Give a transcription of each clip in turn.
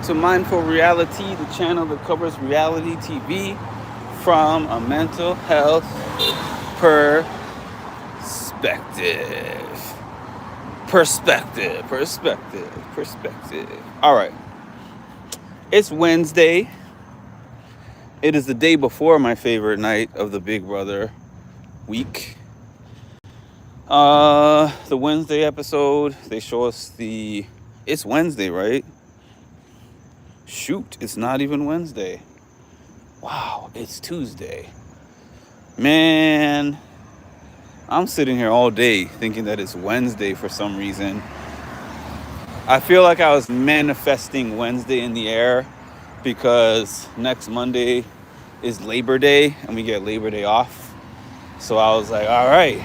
To Mindful Reality, the channel that covers reality TV from a mental health perspective. Perspective. All right. It's Wednesday. It is the day before my favorite night of the Big Brother week. The Wednesday episode, they show us it's Wednesday, right? Shoot, it's not even Wednesday. Wow, it's Tuesday. Man, I'm sitting here all day thinking that it's Wednesday for some reason. I feel like I was manifesting Wednesday in the air because next Monday is Labor Day and we get Labor Day off. So I was like, all right,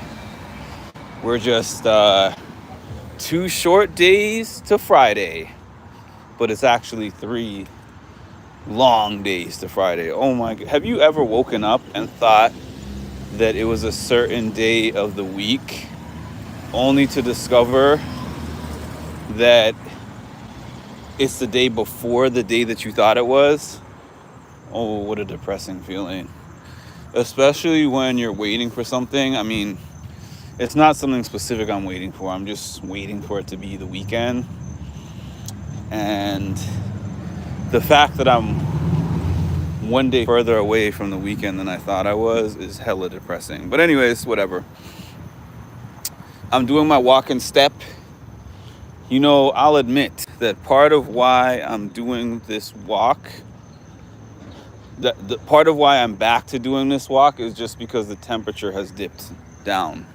we're just 2 short days to Friday, but it's actually 3 long days to Friday. Oh my God. Have you ever woken up and thought that it was a certain day of the week only to discover that it's the day before the day that you thought it was? Oh, what a depressing feeling. Especially when you're waiting for something. I mean, it's not something specific I'm waiting for. I'm just waiting for it to be the weekend. And the fact that I'm one day further away from the weekend than I thought I was is hella depressing. But anyways, whatever. I'm doing my walk and step. You know, I'll admit that part of why I'm doing this walk, the part of why I'm back to doing this walk is just because the temperature has dipped down.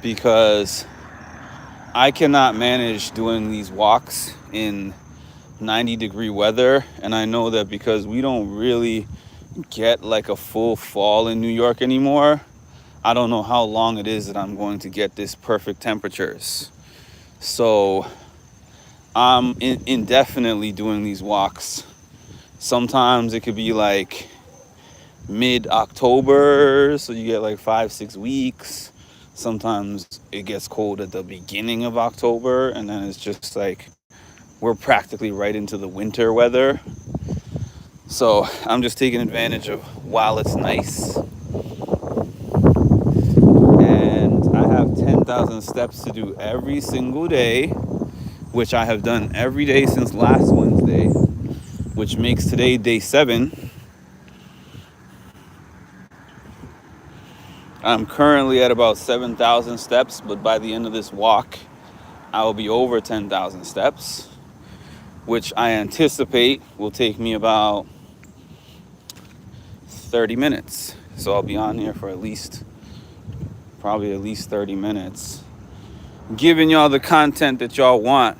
Because I cannot manage doing these walks in 90-degree weather, and I know that because we don't really get like a full fall in New York anymore, I don't know how long it is that I'm going to get this perfect temperatures. So I'm indefinitely doing these walks. Sometimes it could be like mid-October, so you get like 5-6 weeks. Sometimes it gets cold at the beginning of October, and then it's just like we're practically right into the winter weather. So I'm just taking advantage of while it's nice. And I have 10,000 steps to do every single day, which I have done every day since last Wednesday, which makes today day 7. I'm currently at about 7,000 steps, but by the end of this walk, I will be over 10,000 steps, which I anticipate will take me about 30 minutes. So I'll be on here for probably at least 30 minutes, giving y'all the content that y'all want.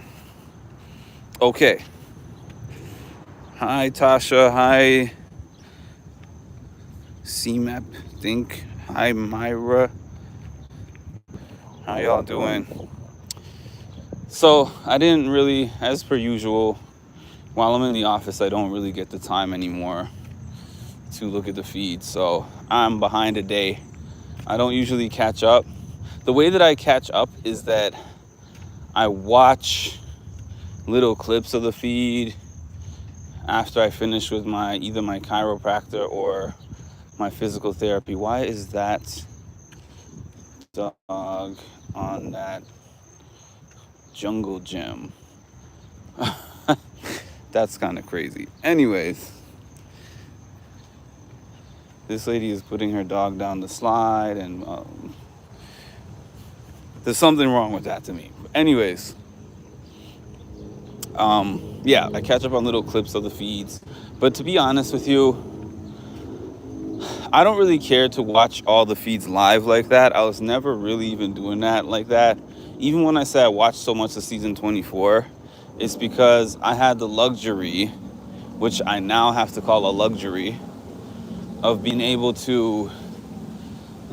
Okay. Hi, Tasha. Hi, CMAP, think. Hi, Myra. How y'all doing? So I didn't really, as per usual, while I'm in the office, I don't really get the time anymore to look at the feed. So I'm behind a day. I don't usually catch up. The way that I catch up is that I watch little clips of the feed after I finish with either my chiropractor or my physical therapy. Why is that dog on that jungle gym? That's kind of crazy. Anyways, this lady is putting her dog down the slide, and there's something wrong with that to me. Anyways, yeah, I catch up on little clips of the feeds. But to be honest with you, I don't really care to watch all the feeds live like that. I was never really even doing that like that. Even when I say I watched so much of season 24, it's because I had the luxury, which I now have to call a luxury, of being able to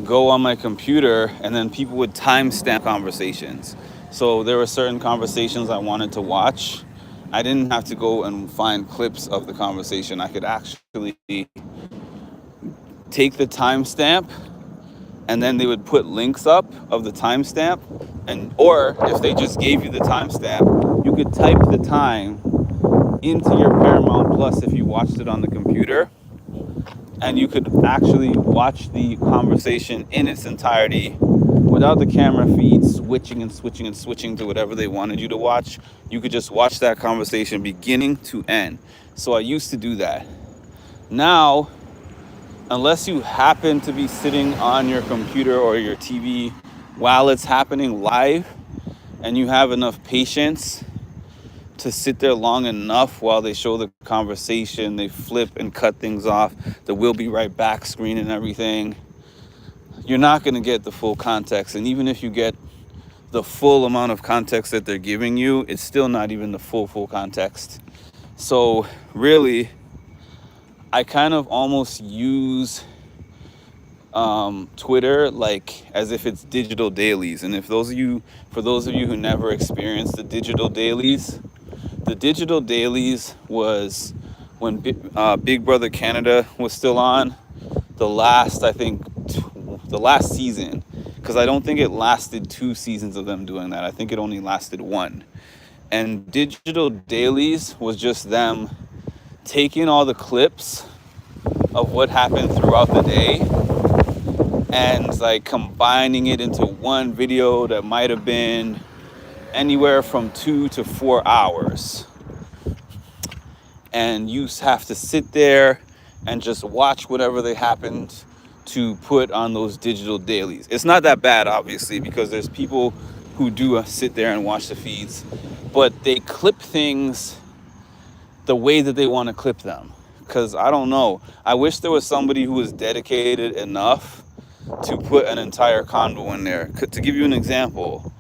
go on my computer and then people would timestamp conversations. So there were certain conversations I wanted to watch. I didn't have to go and find clips of the conversation. I could actually take the timestamp, and then they would put links up of the timestamp, or if they just gave you the timestamp, you could type the time into your Paramount Plus if you watched it on the computer, and you could actually watch the conversation in its entirety without the camera feed switching and switching and switching to whatever they wanted you to watch. You could just watch that conversation beginning to end. So I used to do that. Now, unless you happen to be sitting on your computer or your TV while it's happening live, and you have enough patience to sit there long enough while they show the conversation, they flip and cut things off, the "we'll be right back" screen and everything, you're not going to get the full context. And even if you get the full amount of context that they're giving you, it's still not even the full context. So really, I kind of almost use Twitter like as if it's digital dailies. And for those of you who never experienced the digital dailies was when Big Brother Canada was still on, the last season, because I don't think it lasted 2 seasons of them doing that. I think it only lasted 1. And digital dailies was just them taking all the clips of what happened throughout the day and like combining it into one video that might have been anywhere from 2 to 4 hours. And you have to sit there and just watch whatever they happened to put on those digital dailies. It's not that bad, obviously, because there's people who do sit there and watch the feeds, but they clip things the way that they want to clip them. Because I don't know, I wish there was somebody who was dedicated enough to put an entire convo in there. To give you an example,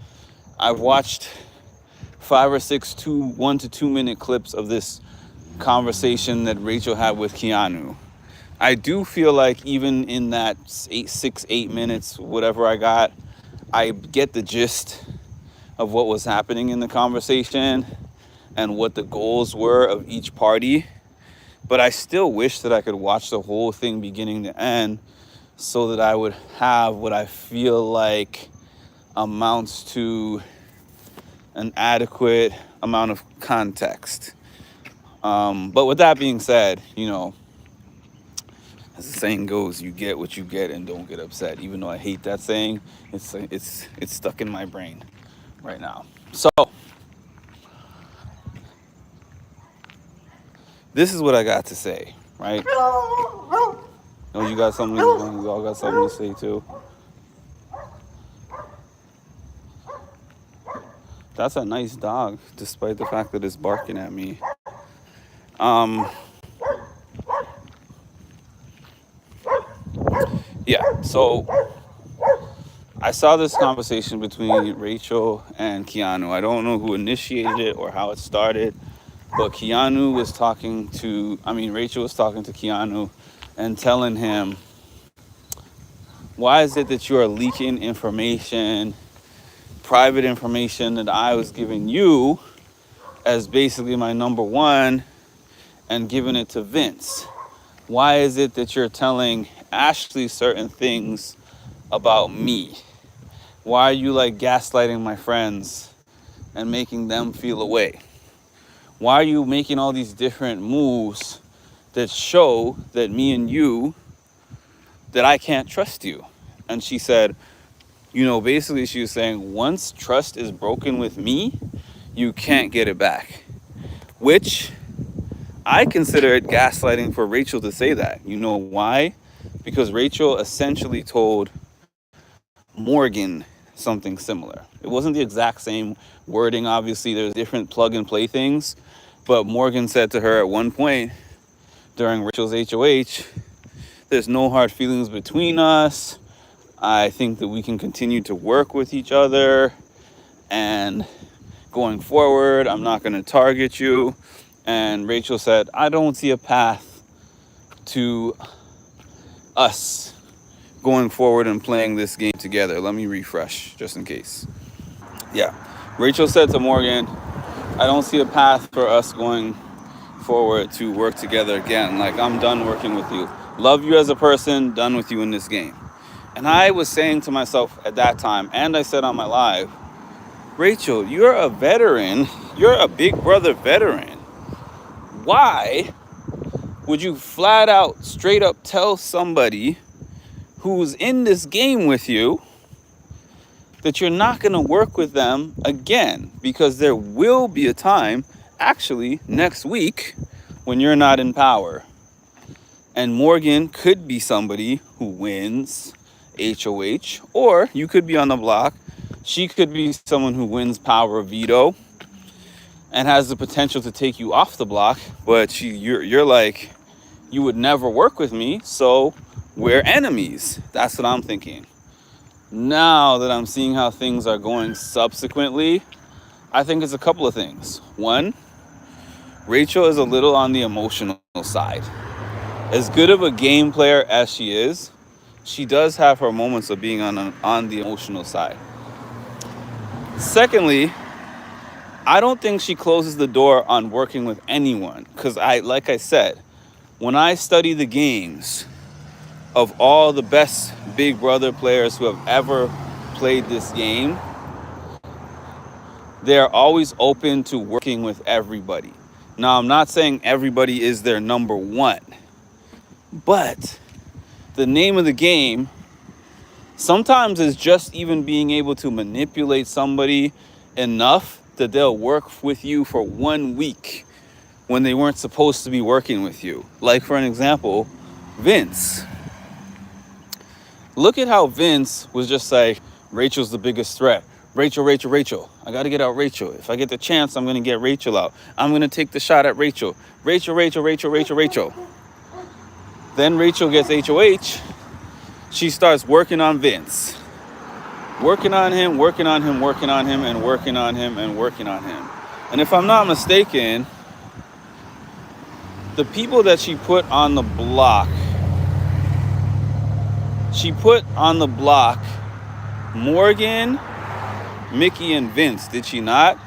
I've watched 5 or 6 1 to 2 minute clips of this conversation that Rachel had with Keanu. I do feel like even in that 8 minutes, whatever I got, I get the gist of what was happening in the conversation and what the goals were of each party. But I still wish that I could watch the whole thing beginning to end so that I would have what I feel like amounts to an adequate amount of context. But with that being said, as the saying goes, you get what you get and don't get upset. Even though I hate that saying, it's stuck in my brain right now. So this is what I got to say, right? Oh, you got something? You all got something to say too? That's a nice dog, despite the fact that it's barking at me. Yeah, so I saw this conversation between Rachel and Keanu. I don't know who initiated it or how it started, but Rachel was talking to Keanu and telling him, why is it that you are leaking information, private information that I was giving you as basically my number one and giving it to Vince? Why is it that you're telling Ashley certain things about me? Why are you like gaslighting my friends and making them feel away? Why are you making all these different moves that show that me and you, that I can't trust you? And she said, basically she was saying, once trust is broken with me, you can't get it back. Which I consider it gaslighting for Rachel to say that. You know why? Because Rachel essentially told Morgan something similar. It wasn't the exact same wording, obviously. There's different plug and play things. But Morgan said to her at one point during Rachel's HOH, there's no hard feelings between us. I think that we can continue to work with each other. And going forward, I'm not going to target you. And Rachel said, I don't see a path to us going forward and playing this game together. Let me refresh just in case. Yeah. Rachel said to Morgan, I don't see a path for us going forward to work together again. Like, I'm done working with you. Love you as a person, done with you in this game. And I was saying to myself at that time, and I said on my live, Rachel, you're a veteran. You're a Big Brother veteran. why would you flat out, straight up tell somebody who's in this game with you that you're not going to work with them again? Because there will be a time, actually next week, when you're not in power. And Morgan could be somebody who wins HOH, or you could be on the block. She could be someone who wins power veto and has the potential to take you off the block, but you're like, you would never work with me, so we're enemies. That's what I'm thinking. Now that I'm seeing how things are going subsequently, I think it's a couple of things. One, Rachel is a little on the emotional side. As good of a game player as she is, she does have her moments of being on the emotional side. Secondly, I don't think she closes the door on working with anyone, because like I said, when I study the games of all the best Big Brother players who have ever played this game, they're always open to working with everybody. Now, I'm not saying everybody is their number one, but the name of the game sometimes is just even being able to manipulate somebody enough that they'll work with you for 1 week when they weren't supposed to be working with you. Like, for an example, Vince. Look at how Vince was just like, Rachel's the biggest threat. Rachel. I got to get out Rachel. If I get the chance, I'm going to get Rachel out. I'm going to take the shot at Rachel. Rachel. Then Rachel gets HOH. She starts working on Vince. Working on him. And working on him. And if I'm not mistaken, the people that she put on the block, Morgan, Mickey, and Vince, did she not?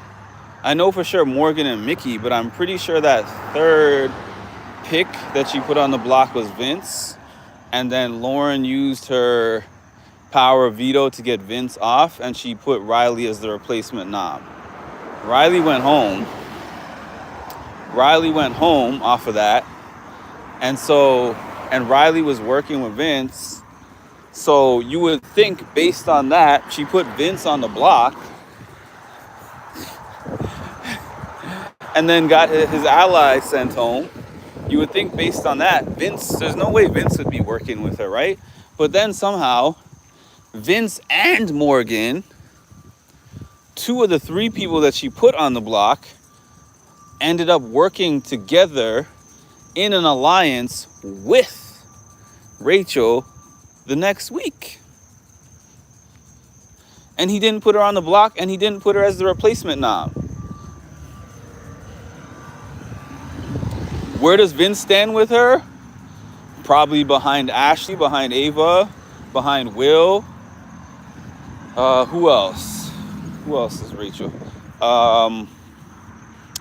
I know for sure Morgan and Mickey, but I'm pretty sure that third pick that she put on the block was Vince. And then Lauren used her power veto to get Vince off, and she put Riley as the replacement nom. Riley went home off of that. And Riley was working with Vince. So you would think based on that, she put Vince on the block and then got his ally sent home. You would think based on that, there's no way Vince would be working with her, right? But then somehow, Vince and Morgan, 2 of the 3 people that she put on the block, ended up working together in an alliance with Rachel the next week. And he didn't put her on the block, and he didn't put her as the replacement nom. Where does Vince stand with her? Probably behind Ashley, behind Ava, behind Will. Who else? Who else is Rachel?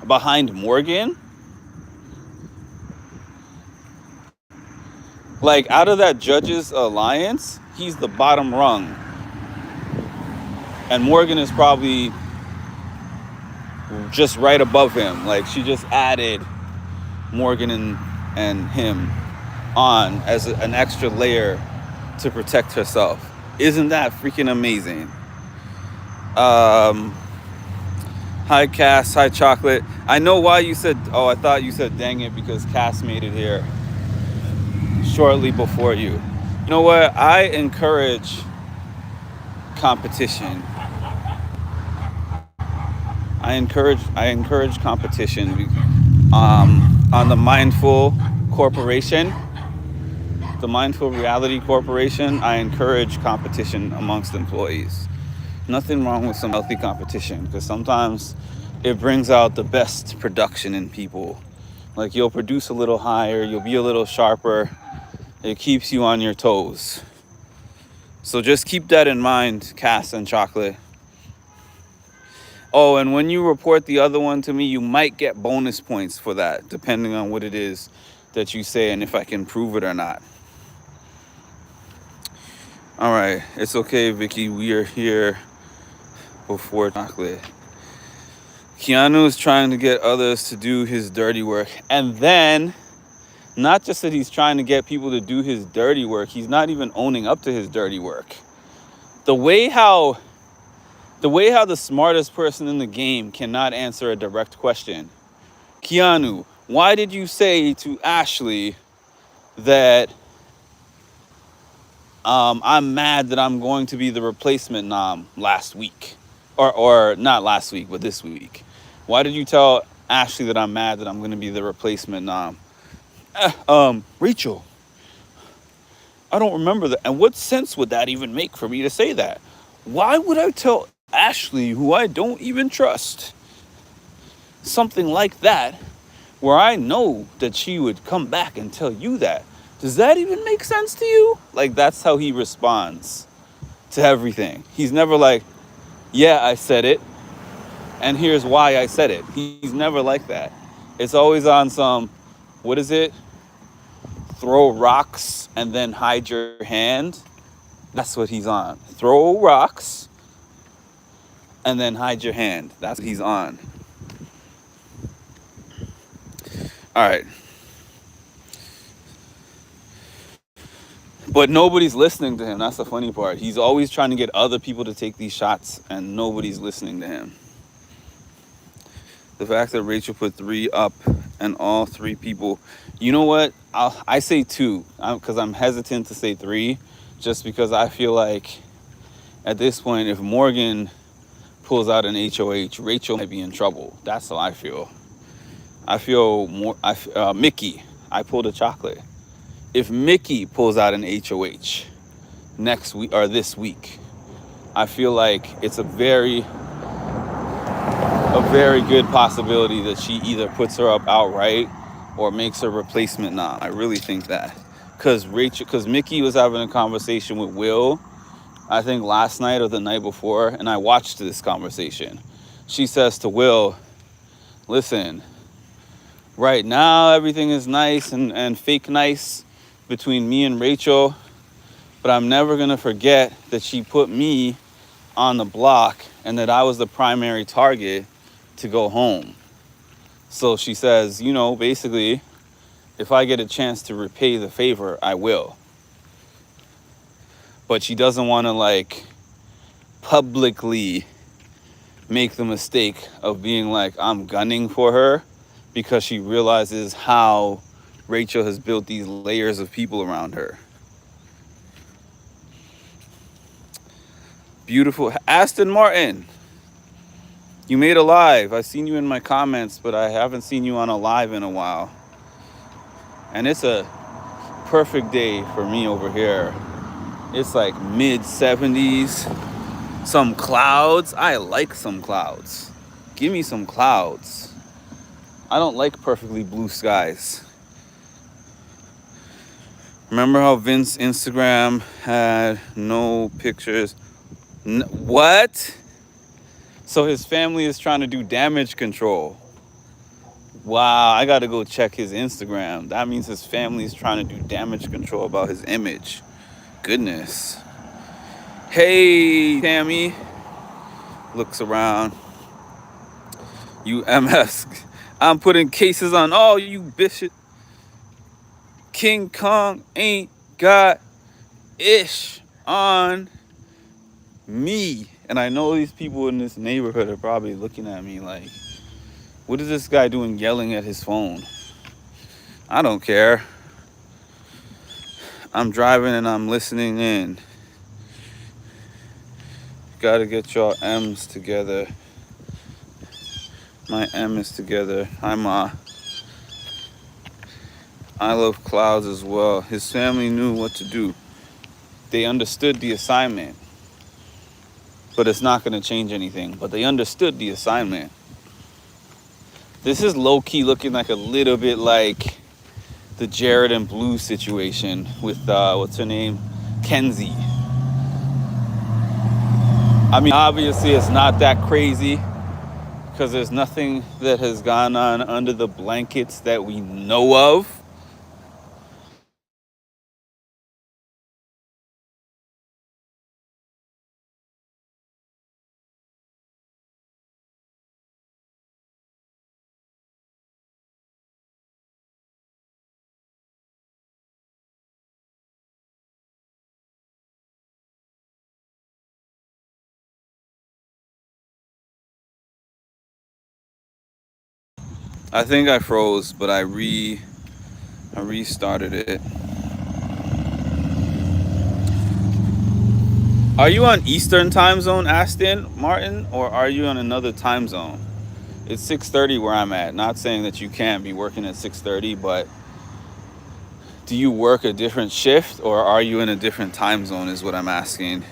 Behind Morgan. Like, out of that judges alliance, he's the bottom rung. And Morgan is probably just right above him. Like, she just added Morgan and him on as an extra layer to protect herself. Isn't that freaking amazing? Hi, Cass. Hi, Chocolate. I know why you said, I thought you said dang it because Cass made it here shortly before you. You know what? I encourage competition. I encourage competition on the Mindful Corporation, the Mindful Reality Corporation. I encourage competition amongst employees. Nothing wrong with some healthy competition, because sometimes it brings out the best production in people. Like, you'll produce a little higher, you'll be a little sharper. It keeps you on your toes. So just keep that in mind, Cass and Chocolate. Oh, and when you report the other one to me, you might get bonus points for that, depending on what it is that you say and if I can prove it or not. All right, it's okay, Vicky. We are here before Chocolate. Keanu is trying to get others to do his dirty work. And then, not just that he's trying to get people to do his dirty work, he's not even owning up to his dirty work. The way how the smartest person in the game cannot answer a direct question. Keanu, why did you say to Ashley that I'm mad that I'm going to be the replacement nom last week? Or not last week, but this week. Why did you tell Ashley that I'm mad that I'm going to be the replacement nom? Rachel, I don't remember that. And what sense would that even make for me to say that? Why would I tell Ashley, who I don't even trust, something like that, where I know that she would come back and tell you that? Does that even make sense to you? Like, that's how he responds to everything. He's never like, yeah, I said it, and here's why I said it. He's never like that. It's always on some, what is it? Throw rocks and then hide your hand. That's what he's on. Throw rocks and then hide your hand. That's what he's on. All right. But nobody's listening to him. That's the funny part. He's always trying to get other people to take these shots, and nobody's listening to him. The fact that Rachel put 3 up and all 3 people, you know what? I say 2 because I'm hesitant to say 3, just because I feel like at this point, if Morgan pulls out an HOH, Rachel might be in trouble. That's how I feel. I feel more. Mickey, I pulled a chocolate. If Mickey pulls out an HOH next week or this week, I feel like it's a very good possibility that she either puts her up outright or makes her replacement nom. I really think that. Because Mickey was having a conversation with Will, I think last night or the night before, and I watched this conversation. She says to Will, listen, right now everything is nice and fake nice between me and Rachel, but I'm never going to forget that she put me on the block and that I was the primary target to go home. So she says, basically, if I get a chance to repay the favor, I will. But she doesn't want to publicly make the mistake of being like, I'm gunning for her, because she realizes how Rachel has built these layers of people around her. Beautiful. Aston Martin, you made a live. I've seen you in my comments, but I haven't seen you on a live in a while. And it's a perfect day for me over here. It's like mid 70s, some clouds. I like some clouds. Give me some clouds. I don't like perfectly blue skies. Remember how Vince's Instagram had no pictures? What? So his family is trying to do damage control. Wow, I gotta go check his Instagram. That means his family is trying to do damage control about his image. Goodness. Hey, Tammy. Looks around. UMS. I'm putting cases on all you bitches. King Kong ain't got ish on me. And I know these people in this neighborhood are probably looking at me like, what is this guy doing yelling at his phone? I don't care. I'm driving and I'm listening in. Gotta get y'all M's together. My M is together. Hi, Ma. I love clouds as well. His family knew what to do. They understood the assignment. But it's not going to change anything. But they understood the assignment. This is low-key looking like a little bit like the Jared and Blue situation with, what's her name? Kenzie. I mean, obviously it's not that crazy because there's nothing that has gone on under the blankets that we know of. I think I froze, but I restarted it. Are you on Eastern time zone, Aston Martin, or are you on another time zone? It's 6:30 where I'm at. Not saying that you can't be working at 6:30, but do you work a different shift or are you in a different time zone is what I'm asking.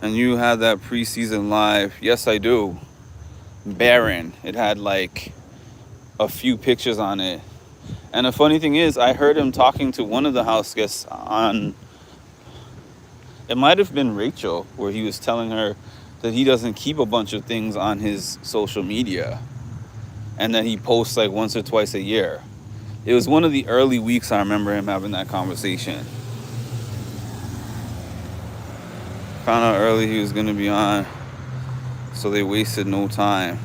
And you had that preseason live. Yes, I do. Barren. It had like a few pictures on it. And the funny thing is, I heard him talking to one of the house guests on, it might have been Rachel, where he was telling her that he doesn't keep a bunch of things on his social media and that he posts like once or twice a year. It was one of the early weeks I remember him having that conversation. Found out early he was going to be on, so they wasted no time.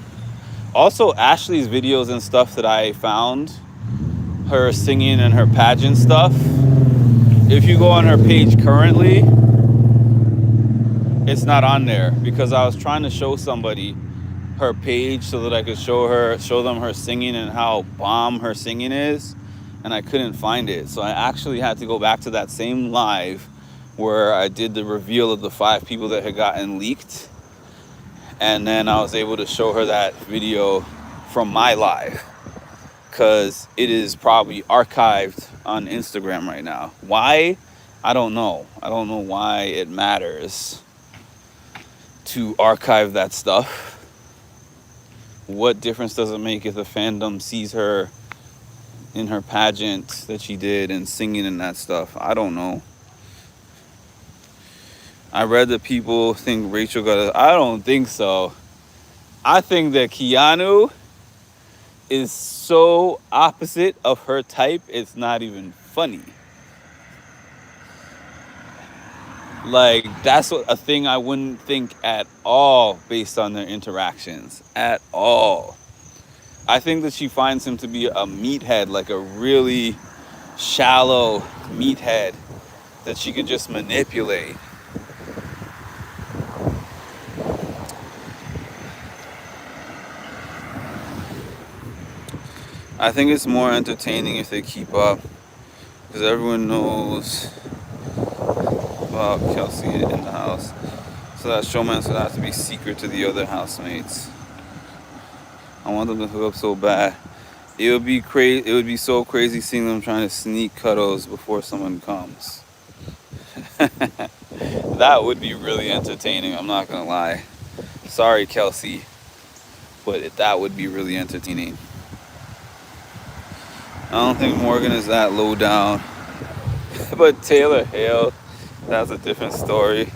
Also, Ashley's videos and stuff that I found, her singing and her pageant stuff, if you go on her page currently, it's not on there because I was trying to show somebody her page so that I could show them her singing and how bomb her singing is, and I couldn't find it. So I actually had to go back to that same live where I did the reveal of the 5 people that had gotten leaked, and then I was able to show her that video from my live because it is probably archived on Instagram right now. Why? I don't know. I don't know why it matters to archive that stuff. What difference does it make if the fandom sees her in her pageant that she did and singing and that stuff? I don't know. I read that people think Rachel got it. I don't think so. I think that Keanu is so opposite of her type, it's not even funny. Like, that's a thing I wouldn't think at all based on their interactions. At all. I think that she finds him to be a meathead, like a really shallow meathead that she could just manipulate. I think it's more entertaining if they keep up, because everyone knows about Kelsey in the house. So that showman's would have to be secret to the other housemates. I want them to hook up so bad. It would be crazy. It would be so crazy seeing them trying to sneak cuddles before someone comes. That would be really entertaining. I'm not gonna lie. Sorry, Kelsey, but that would be really entertaining. I don't think Morgan is that low down. But Taylor Hale, that's a different story.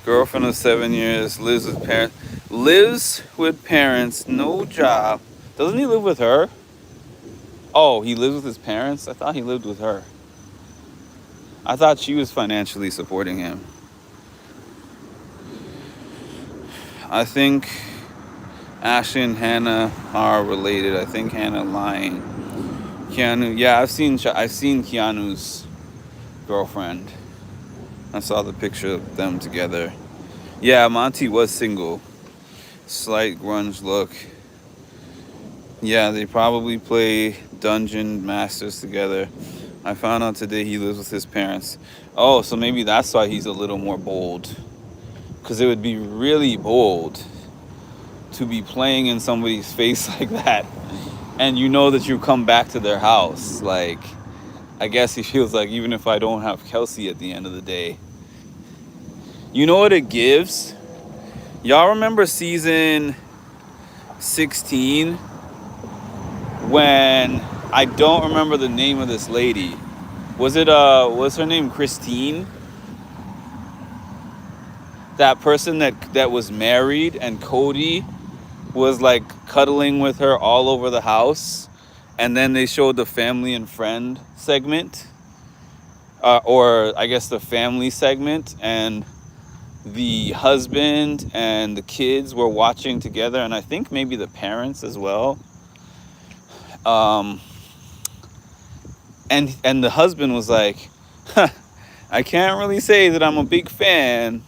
Girlfriend of 7 years, lives with parents, no job. Doesn't he live with her? Oh, he lives with his parents? I thought he lived with her. I thought she was financially supporting him. I think Ashley and Hannah are related. I think Hannah lying. Keanu, yeah, I've seen Keanu's girlfriend. I saw the picture of them together. Yeah, Monty was single. Slight grunge look. Yeah, they probably play Dungeon Masters together. I found out today he lives with his parents. Oh, so maybe that's why he's a little more bold. Because it would be really bold to be playing in somebody's face like that. And you know that you come back to their house. Like, I guess he feels like even if I don't have Kelsey at the end of the day. You know what it gives? Y'all remember season 16? When, I don't remember the name of this lady. Was her name Christine? That person that was married and Cody was like cuddling with her all over the house, and then they showed the family and friend segment, or I guess the family segment, and the husband and the kids were watching together, and I think maybe the parents as well. And the husband was like, huh, I can't really say that I'm a big fan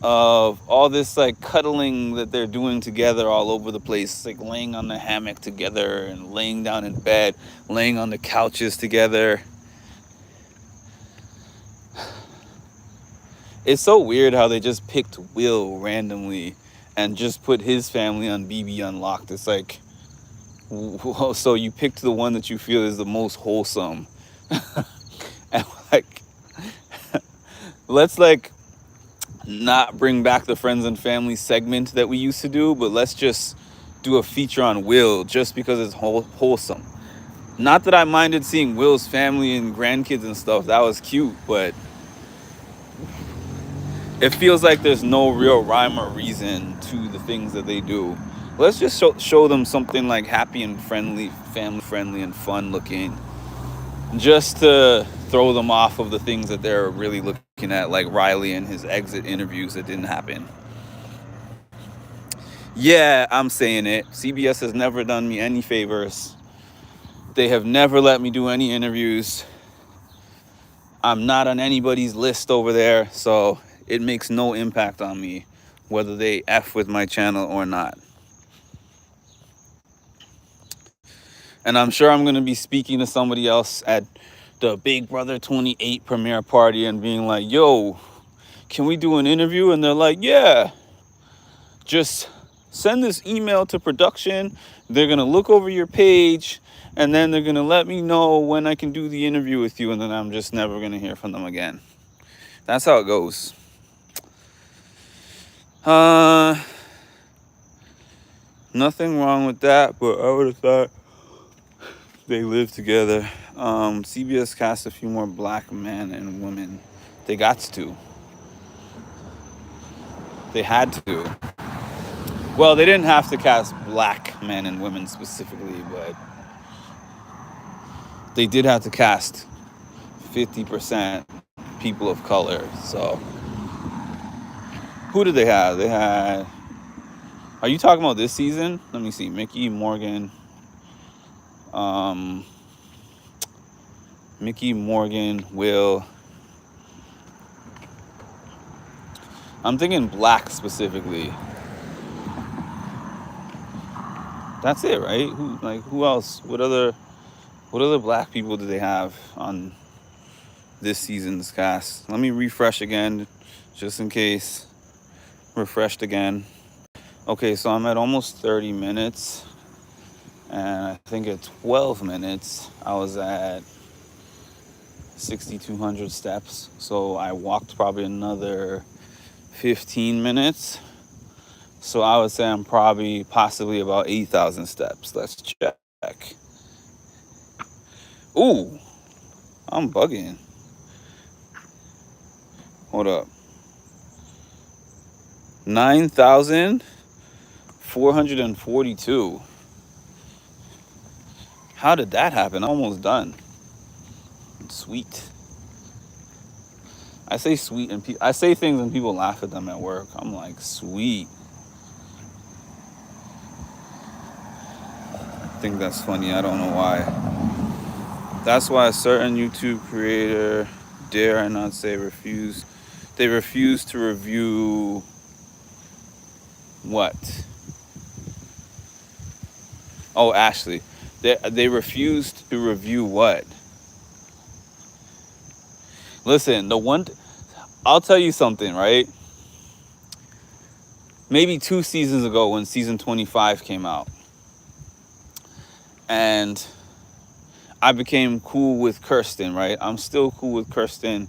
of all this like cuddling that they're doing together all over the place, like laying on the hammock together and laying down in bed, laying on the couches together. It's so weird how they just picked Will randomly and just put his family on BB Unlocked. It's like, so you picked the one that you feel is the most wholesome. And like, let's like not bring back the friends and family segment that we used to do, but let's just do a feature on Will just because it's wholesome. Not that I minded seeing Will's family and grandkids and stuff. That was cute, but it feels like there's no real rhyme or reason to the things that they do. Let's just show them something like happy and friendly, family friendly and fun looking, just to throw them off of the things that they're really looking at, like Riley and his exit interviews that didn't happen. Yeah, I'm saying it. CBS has never done me any favors. They have never let me do any interviews. I'm not on anybody's list over there, so it makes no impact on me whether they F with my channel or not. And I'm sure I'm going to be speaking to somebody else at the Big Brother 28 premiere party and being like, yo, can we do an interview? And they're like, yeah, just send this email to production. They're going to look over your page and then they're going to let me know when I can do the interview with you. And then I'm just never going to hear from them again. That's how it goes. Nothing wrong with that, but I would have thought they live together. CBS cast a few more black men and women. They got to. They had to. Well, they didn't have to cast black men and women specifically, but they did have to cast 50% people of color. So, who did they have? They had... Are you talking about this season? Let me see. Mickey Morgan. Will. I'm thinking black specifically. That's it, right? Who else? What other black people do they have on this season's cast? Let me refresh again, just in case. Refreshed again. Okay, so I'm at almost 30 minutes. And I think at 12 minutes, I was at 6,200 steps. So I walked probably another 15 minutes. So I would say I'm possibly about 8,000 steps. Let's check. Ooh, I'm bugging. Hold up. 9,442. How did that happen? I'm almost done. Sweet. I say sweet and I say things and people laugh at them at work. I'm like, sweet. I think that's funny. I don't know why. That's why a certain YouTube creator, dare I not say refuse, they refuse to review what? Oh, Ashley. They refused to review what? Listen, I'll tell you something, right? Maybe 2 seasons ago when season 25 came out. And I became cool with Kirsten, right? I'm still cool with Kirsten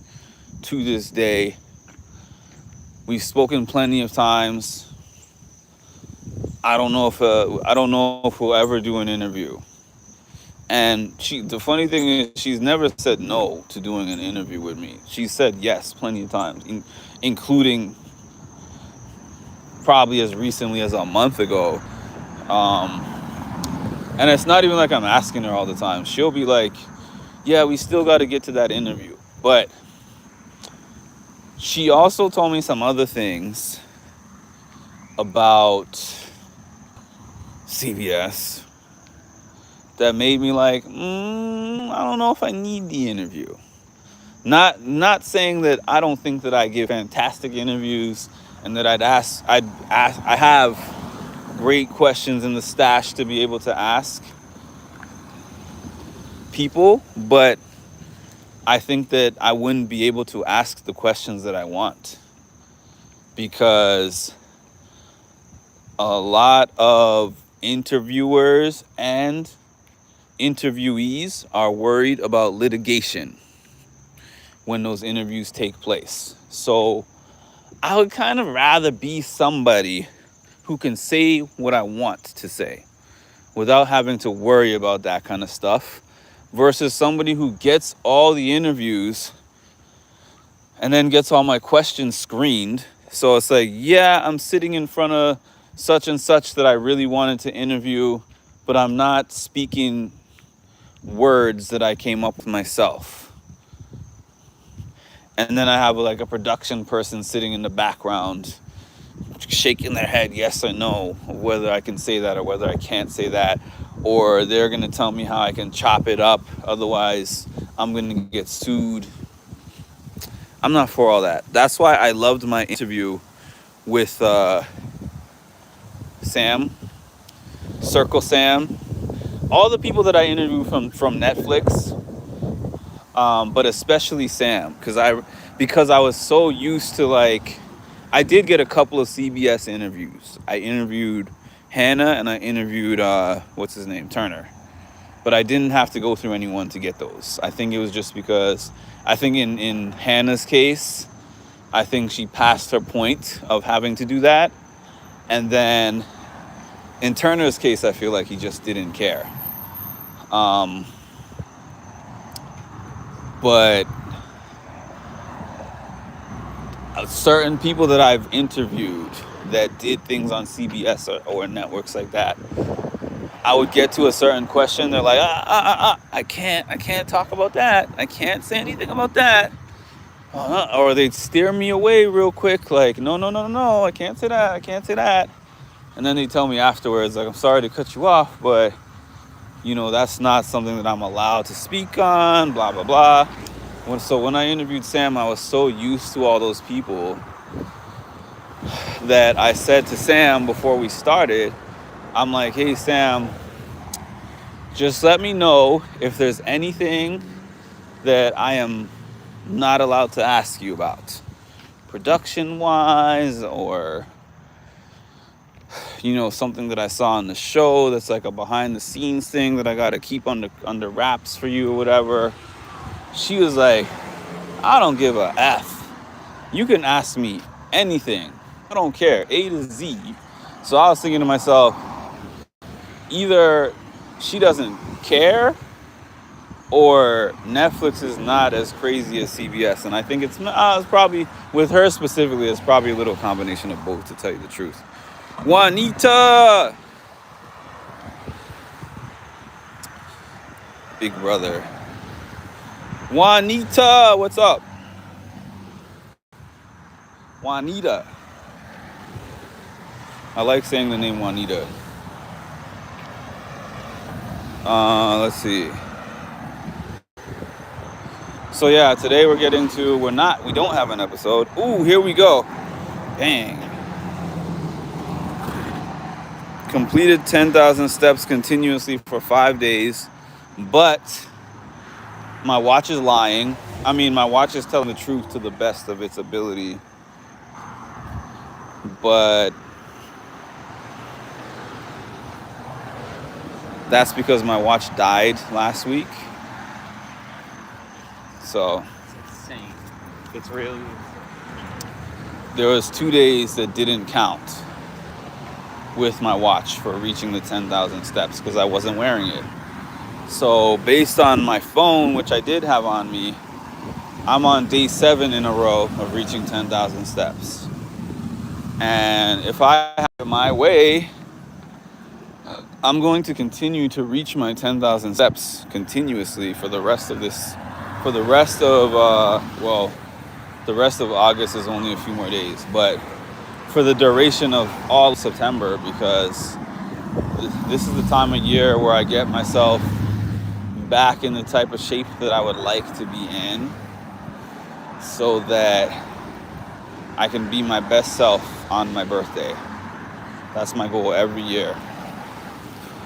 to this day. We've spoken plenty of times. I don't know if we'll ever do an interview. And the funny thing is, she's never said no to doing an interview with me. She said yes plenty of times, including probably as recently as a month ago. And it's not even like I'm asking her all the time. She'll be like, yeah, we still got to get to that interview. But she also told me some other things about CBS that made me like, I don't know if I need the interview. Not saying that I don't think that I give fantastic interviews and that I have great questions in the stash to be able to ask people, but I think that I wouldn't be able to ask the questions that I want because a lot of interviewers and interviewees are worried about litigation when those interviews take place. So I would kind of rather be somebody who can say what I want to say without having to worry about that kind of stuff versus somebody who gets all the interviews and then gets all my questions screened. So it's like, yeah, I'm sitting in front of such and such that I really wanted to interview, but I'm not speaking words that I came up with myself. And then I have like a production person sitting in the background shaking their head yes or no, whether I can say that or whether I can't say that, or they're going to tell me how I can chop it up, otherwise I'm going to get sued. I'm not for all that. That's why I loved my interview with Sam, Circle Sam, all the people that I interviewed from Netflix, but especially Sam, because I was so used to, like, I did get a couple of CBS interviews. I interviewed Hannah and I interviewed what's his name, Turner, but I didn't have to go through anyone to get those. I think it was just because I think in Hannah's case, I think she passed her point of having to do that, and then in Turner's case, I feel like he just didn't care. But certain people that I've interviewed that did things on CBS or networks like that, I would get to a certain question, they're like, I can't talk about that. I can't say anything about that. Or they'd steer me away real quick, like, no, I can't say that. And then they tell me afterwards, like, I'm sorry to cut you off, but, that's not something that I'm allowed to speak on, blah, blah, blah. So when I interviewed Sam, I was so used to all those people that I said to Sam before we started, I'm like, hey, Sam, just let me know if there's anything that I am not allowed to ask you about, production-wise, or, something that I saw on the show that's like a behind-the-scenes thing that I got to keep under wraps for you or whatever. She was like, I don't give a F. You can ask me anything. I don't care, A to Z. So I was thinking to myself, either she doesn't care or Netflix is not as crazy as CBS. And I think it's probably, with her specifically, it's probably a little combination of both, to tell you the truth. Juanita! Big brother. Juanita, what's up? Juanita. I like saying the name Juanita. Let's see. So yeah, today we don't have an episode. Ooh, here we go. Dang. Completed 10,000 steps continuously for 5 days, but my watch is lying. I mean, my watch is telling the truth to the best of its ability, but that's because my watch died last week. So it's insane. It's really insane. There was 2 days that didn't count with my watch for reaching the 10,000 steps because I wasn't wearing it. So based on my phone, which I did have on me, I'm on day 7 in a row of reaching 10,000 steps. And if I have it my way, I'm going to continue to reach my 10,000 steps continuously for the rest of the rest of August is only a few more days, but for the duration of all September, because this is the time of year where I get myself back in the type of shape that I would like to be in, so that I can be my best self on my birthday. That's my goal every year.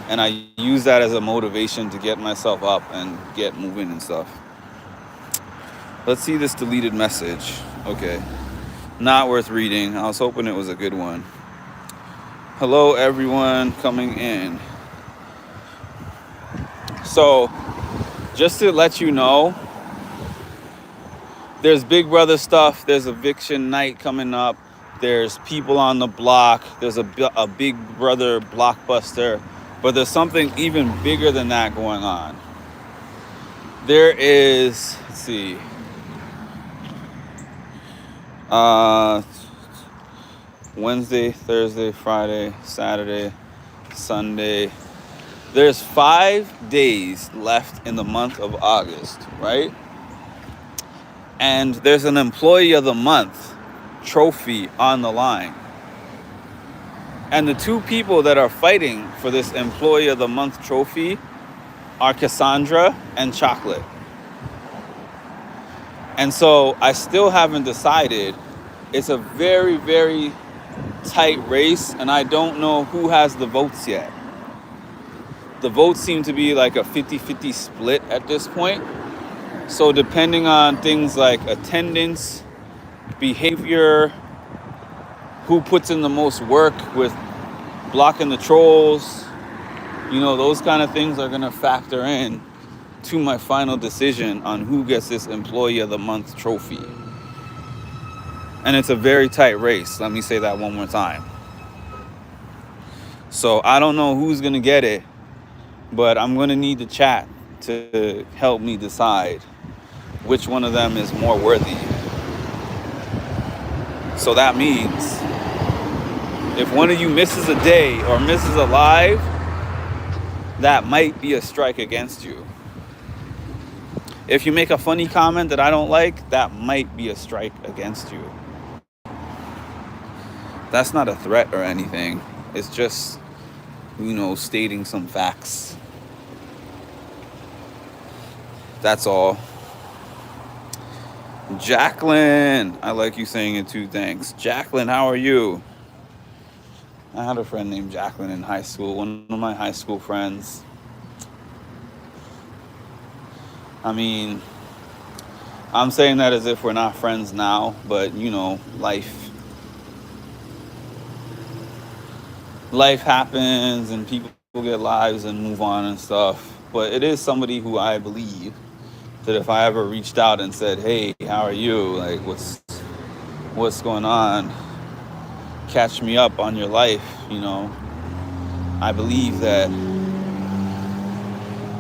And I use that as a motivation to get myself up and get moving and stuff. Let's see this deleted message. Okay. Not worth reading. I was hoping it was a good one. Hello, everyone coming in. So, just to let you know, there's Big Brother stuff. There's eviction night coming up. There's people on the block. There's a Big Brother blockbuster. But there's something even bigger than that going on. There is, let's see, Wednesday, Thursday, Friday, Saturday, Sunday. There's 5 days left in the month of August, right? And there's an Employee of the Month trophy on the line. And the two people that are fighting for this Employee of the Month trophy are Cassandra and Chocolate. And so I still haven't decided. It's a very, very tight race, and I don't know who has the votes yet. The votes seem to be like a 50-50 split at this point. So depending on things like attendance, behavior, who puts in the most work with blocking the trolls, those kind of things are going to factor in to my final decision on who gets this Employee of the Month trophy. And it's a very tight race. Let me say that one more time. So I don't know who's going to get it, but I'm going to need the chat to help me decide which one of them is more worthy. So that means if one of you misses a day or misses a live, that might be a strike against you. If you make a funny comment that I don't like, that might be a strike against you. That's not a threat or anything. It's just, stating some facts. That's all. Jacqueline, I like you saying it too, thanks. Jacqueline, how are you? I had a friend named Jacqueline in high school, one of my high school friends. I mean, I'm saying that as if we're not friends now, but life happens and people get lives and move on and stuff. But it is somebody who I believe that if I ever reached out and said, hey, how are you? Like, what's going on? Catch me up on your life, I believe that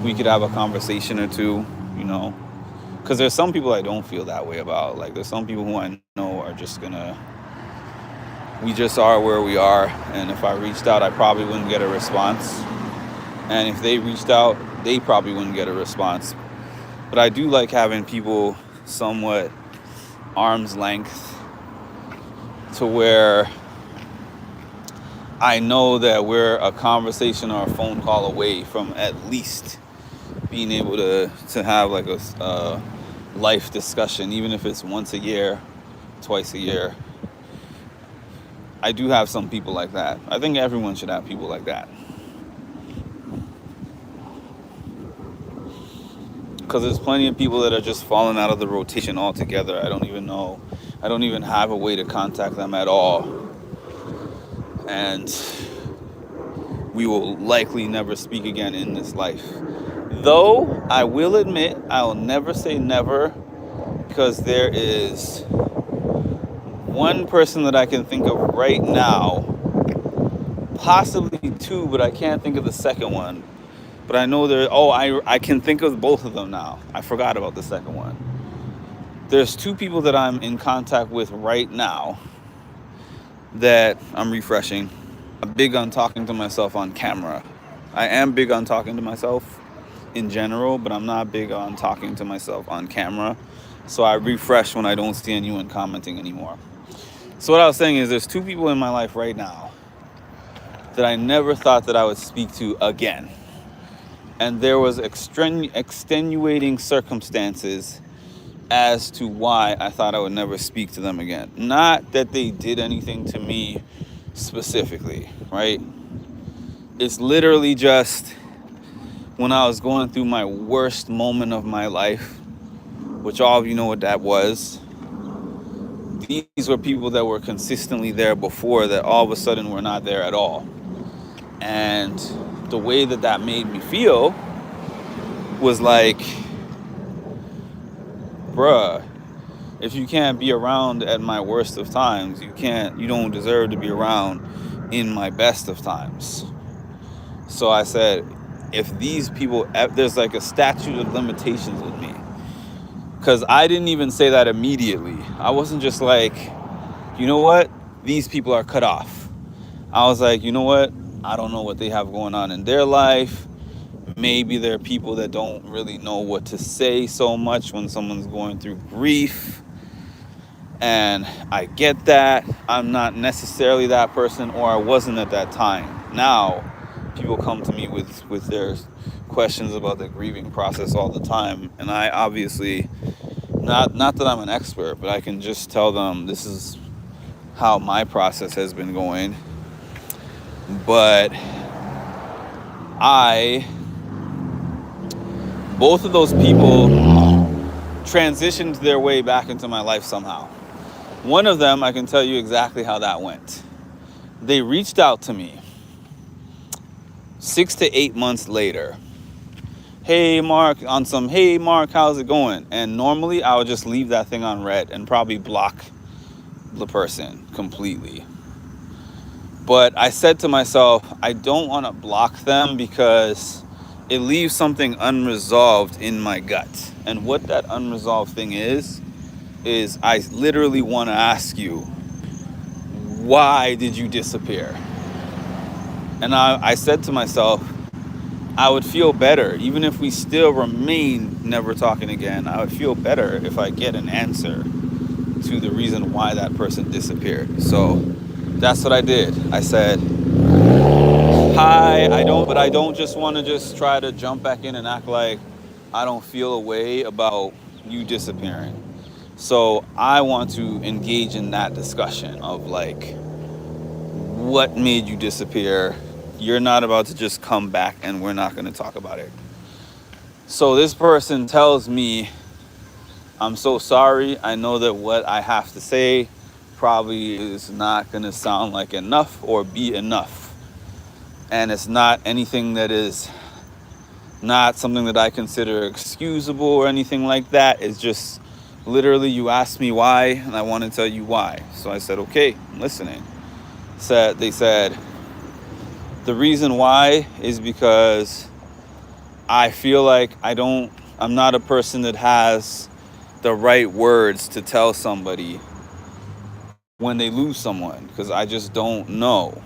we could have a conversation or two, because there's some people I don't feel that way about. Like, there's some people who I know are just we just are where we are. And if I reached out, I probably wouldn't get a response. And if they reached out, they probably wouldn't get a response. But I do like having people somewhat arm's length to where I know that we're a conversation or a phone call away from at least being able to have like a life discussion, even if it's once a year, twice a year. I do have some people like that. I think everyone should have people like that. Because there's plenty of people that are just falling out of the rotation altogether. I don't even know. I don't even have a way to contact them at all. And we will likely never speak again in this life. Though, I will admit, I will never say never, because there is one person that I can think of right now, possibly two, but I can't think of the second one. But I know I can think of both of them now. I forgot about the second one. There's two people that I'm in contact with right now that I'm refreshing. I'm big on talking to myself on camera. I am big on talking to myself in general, but I'm not big on talking to myself on camera. So I refresh when I don't see anyone commenting anymore. So what I was saying is there's two people in my life right now that I never thought that I would speak to again. And there was extenuating circumstances as to why I thought I would never speak to them again. Not that they did anything to me specifically, right? It's literally just when I was going through my worst moment of my life, which all of you know what that was. These were people that were consistently there before that all of a sudden were not there at all. And the way that that made me feel was like, bruh, if you can't be around at my worst of times, you don't deserve to be around in my best of times. So I said, if these people, there's like a statute of limitations with me. Because I didn't even say that immediately. I wasn't just like, you know what? These people are cut off. I was like, you know what? I don't know what they have going on in their life. Maybe there are people that don't really know what to say so much when someone's going through grief. And I get that. I'm not necessarily that person, or I wasn't at that time. Now, people come to me with their questions about the grieving process all the time. And I obviously, not that I'm an expert, but I can just tell them this is how my process has been going. But both of those people transitioned their way back into my life somehow. One of them, I can tell you exactly how that went. They reached out to me 6 to 8 months later. Hey Mark, hey Mark, how's it going? And normally I would just leave that thing on red and probably block the person completely. But I said to myself, I don't want to block them because it leaves something unresolved in my gut. And what that unresolved thing is I literally want to ask you, why did you disappear? And I said to myself, I would feel better, even if we still remain never talking again, I would feel better if I get an answer to the reason why that person disappeared. So that's what I did. I said, hi, I don't just want to just try to jump back in and act like I don't feel a way about you disappearing. So I want to engage in that discussion of like, what made you disappear? You're not about to just come back and we're not going to talk about it. So this person tells me, I'm so sorry. I know that what I have to say probably is not going to sound like enough or be enough. And it's not anything that is not something that I consider excusable or anything like that. It's just literally you asked me why and I want to tell you why. So I said, okay, I'm listening. They said, the reason why is because I feel like I'm not a person that has the right words to tell somebody when they lose someone, because I just don't know.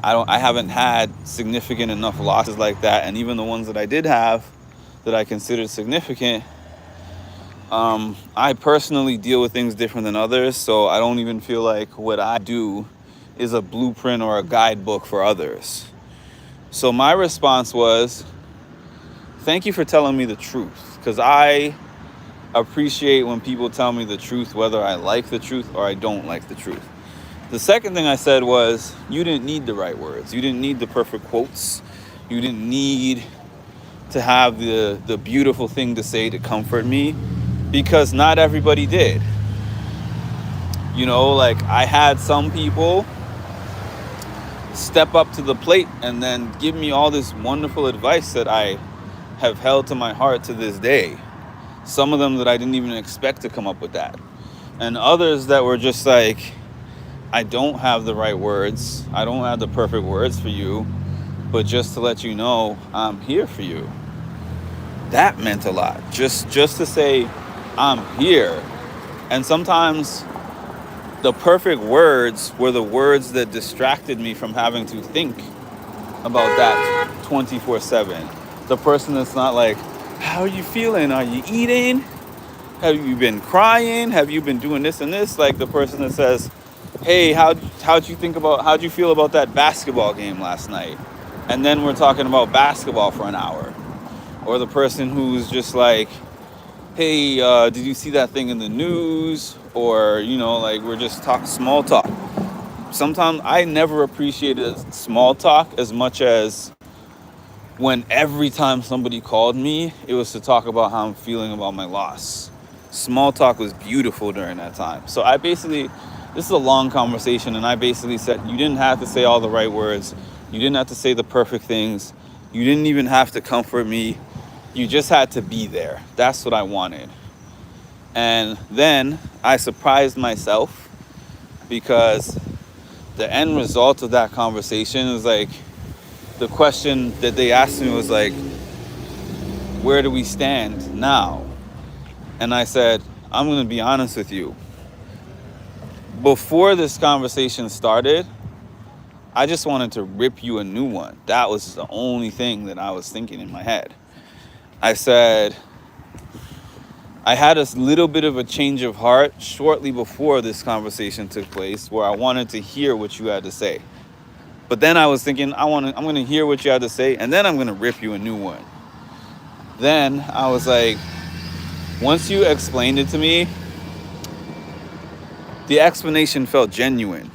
I haven't had significant enough losses like that, and even the ones that I did have that I considered significant, I personally deal with things different than others, so I don't even feel like what I do is a blueprint or a guidebook for others. So my response was, thank you for telling me the truth, because I appreciate when people tell me the truth, whether I like the truth or I don't like the truth. The second thing I said was, you didn't need the right words. You didn't need the perfect quotes. You didn't need to have the beautiful thing to say to comfort me, because not everybody did. You know, like I had some people step up to the plate and then give me all this wonderful advice that I have held to my heart to this day. Some of them that I didn't even expect to come up with that. And others that were just like, I don't have the right words. I don't have the perfect words for you, but just to let you know, I'm here for you. That meant a lot. Just to say, I'm here. And sometimes the perfect words were the words that distracted me from having to think about that 24/7. The person that's not like, how are you feeling? Are you eating? Have you been crying? Have you been doing this and this? Like the person that says, hey, how'd you feel about that basketball game last night? And then we're talking about basketball for an hour. Or the person who's just like, hey, did you see that thing in the news? Or, like we're just talking small talk. Sometimes I never appreciated small talk as much as when every time somebody called me, it was to talk about how I'm feeling about my loss. Small talk was beautiful during that time. So this is a long conversation, and I basically said, you didn't have to say all the right words. You didn't have to say the perfect things. You didn't even have to comfort me. You just had to be there. That's what I wanted. And then I surprised myself because the end result of that conversation was like, the question that they asked me was like, where do we stand now? And I said, I'm going to be honest with you. Before this conversation started, I just wanted to rip you a new one. That was the only thing that I was thinking in my head. I said, I had a little bit of a change of heart shortly before this conversation took place where I wanted to hear what you had to say. But then I was thinking, I'm going to hear what you had to say, and then I'm going to rip you a new one. Then I was like, once you explained it to me, the explanation felt genuine.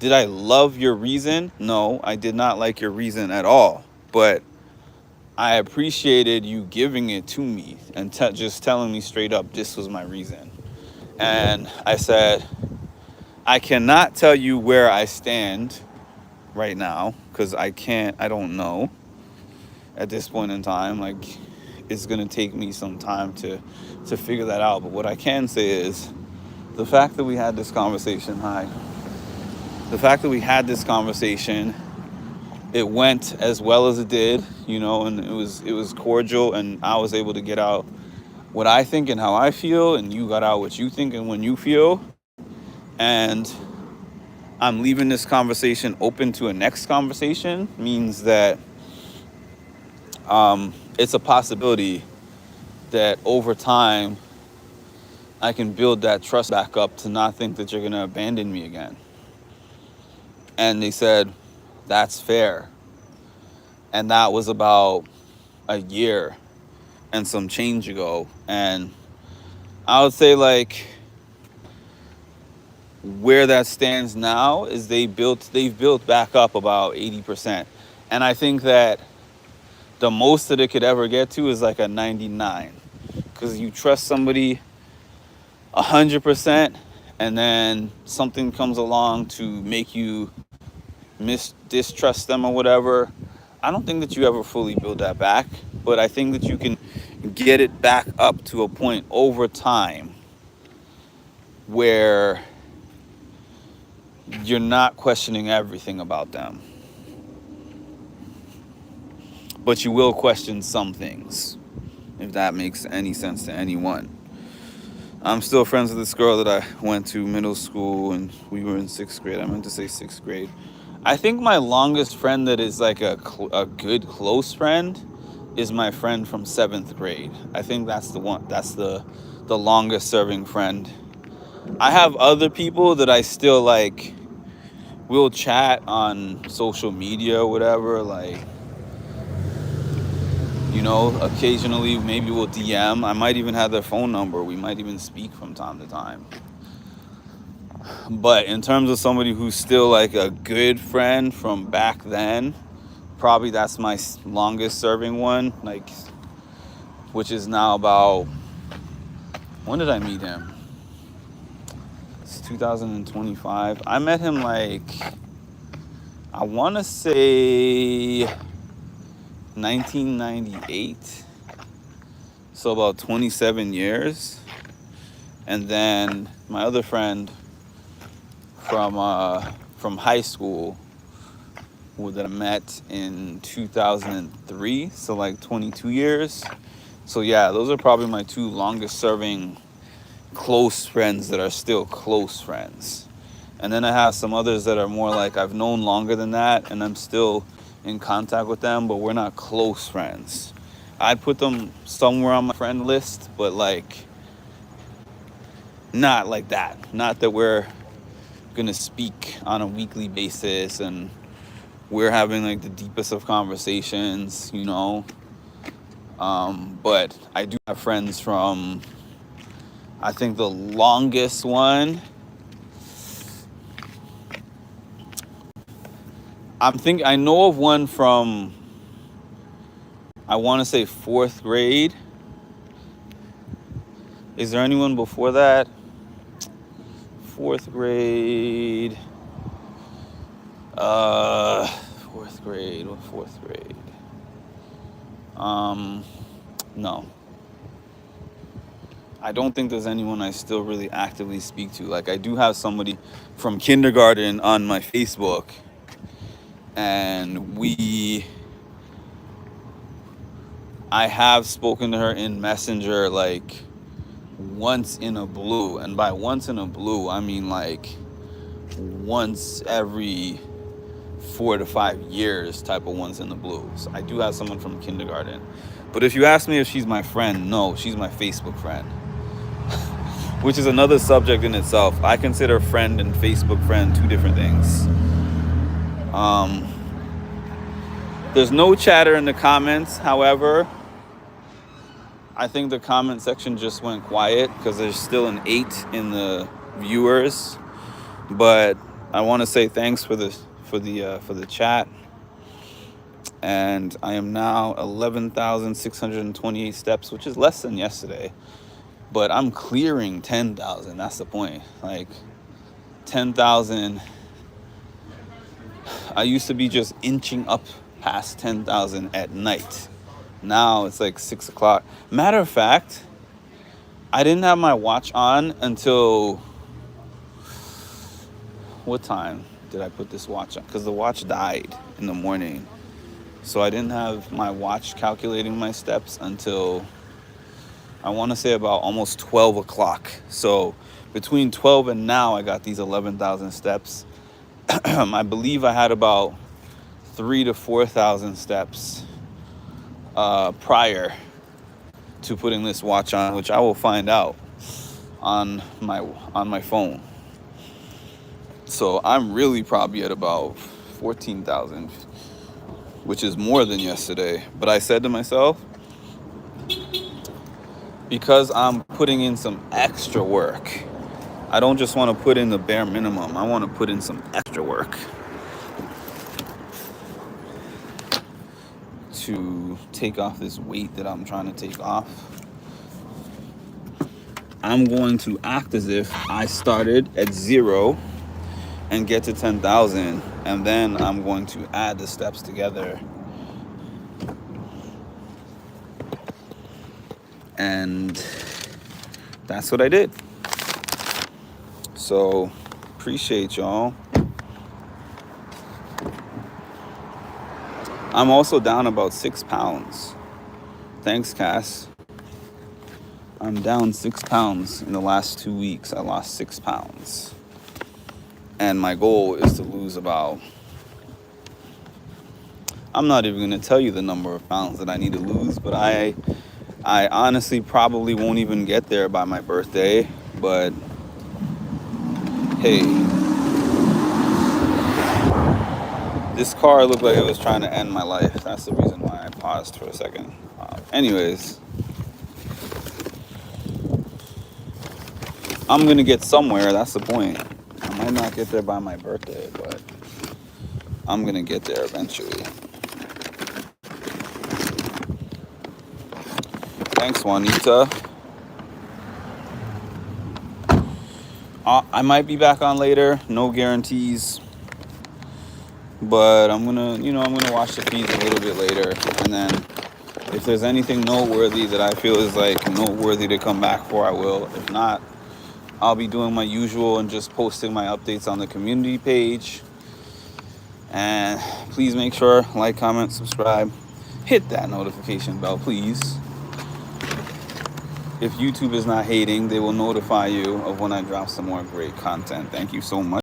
Did I love your reason? No, I did not like your reason at all. But I appreciated you giving it to me and just telling me straight up, this was my reason. And I said, I cannot tell you where I stand right now because I don't know at this point in time. Like, it's going to take me some time to figure that out. But what I can say is the fact that we had this conversation, it went as well as it did, and it was cordial, and I was able to get out what I think and how I feel, and you got out what you think and when you feel. And I'm leaving this conversation open to a next conversation means that it's a possibility that over time I can build that trust back up to not think that you're going to abandon me again. And they said, that's fair. And that was about a year and some change ago. And I would say, like, where that stands now is they've built back up about 80%. And I think that the most that it could ever get to is like a 99. Because you trust somebody 100%, and then something comes along to make you distrust them or whatever. I don't think that you ever fully build that back, but I think that you can get it back up to a point over time where you're not questioning everything about them, but you will question some things, if that makes any sense to anyone. I'm still friends with this girl that I went to middle school, and we were in 6th grade. I meant to say 6th grade. I think my longest friend that is like a good close friend is my friend from 7th grade. I think that's the one. That's the longest serving friend. I have other people that I still like. We'll chat on social media or whatever. Like, occasionally maybe we'll DM. I might even have their phone number. We might even speak from time to time. But in terms of somebody who's still like a good friend from back then, probably that's my longest serving one, like, which is now about, when did I meet him? It's 2025. I met him like, I want to say 1998. So about 27 years. And then my other friend from high school that I met in 2003, so like 22 years. So yeah, those are probably my two longest serving close friends that are still close friends. And then I have some others that are more like I've known longer than that, and I'm still in contact with them, but we're not close friends. I'd put them somewhere on my friend list, but like not like that. Not that we're gonna speak on a weekly basis and we're having like the deepest of conversations, But I do have friends from, I think the longest one, I know of one from, I want to say 4th grade. Is there anyone before that? 4th grade. 4th grade. What 4th grade? No. I don't think there's anyone I still really actively speak to. Like, I do have somebody from kindergarten on my Facebook, and I have spoken to her in Messenger like once in a blue. And by once in a blue, I mean like once every 4 to 5 years type of once in the blue. So I do have someone from kindergarten. But if you ask me if she's my friend, no, she's my Facebook friend. Which is another subject in itself. I consider friend and Facebook friend 2 different things. There's no chatter in the comments, however. I think the comment section just went quiet because there's still an 8 in the viewers. But I want to say thanks for the chat. And I am now 11,628 steps, which is less than yesterday. But I'm clearing 10,000. That's the point. Like 10,000. I used to be just inching up past 10,000 at night. Now it's like 6 o'clock. Matter of fact, I didn't have my watch on until, what time did I put this watch on? Because the watch died in the morning. So I didn't have my watch calculating my steps until, I want to say, about almost 12 o'clock. So between 12 and now, I got these 11,000 steps. I believe I had about 3,000 to 4,000 steps prior to putting this watch on, which I will find out on my phone. So I'm really probably at about 14,000, which is more than yesterday. But I said to myself, because I'm putting in some extra work, I don't just want to put in the bare minimum. I want to put in some extra work to take off this weight that I'm trying to take off. I'm going to act as if I started at 0 and get to 10,000, and then I'm going to add the steps together. And that's what I did. So, appreciate y'all. I'm also down about 6 pounds. Thanks, Cass. I'm down 6 pounds in the last 2 weeks. I lost 6 pounds. And my goal is to lose about, I'm not even going to tell you the number of pounds that I need to lose, but I honestly probably won't even get there by my birthday. But hey, this car looked like it was trying to end my life. That's the reason why I paused for a second. Anyways, I'm going to get somewhere. That's the point. I might not get there by my birthday, but I'm going to get there eventually. Thanks, Juanita. I might be back on later. No guarantees. But I'm going to watch the feeds a little bit later. And then if there's anything noteworthy that I feel is like noteworthy to come back for, I will. If not, I'll be doing my usual and just posting my updates on the community page. And please make sure, like, comment, subscribe. Hit that notification bell, please. If YouTube is not hating, they will notify you of when I drop some more great content. Thank you so much.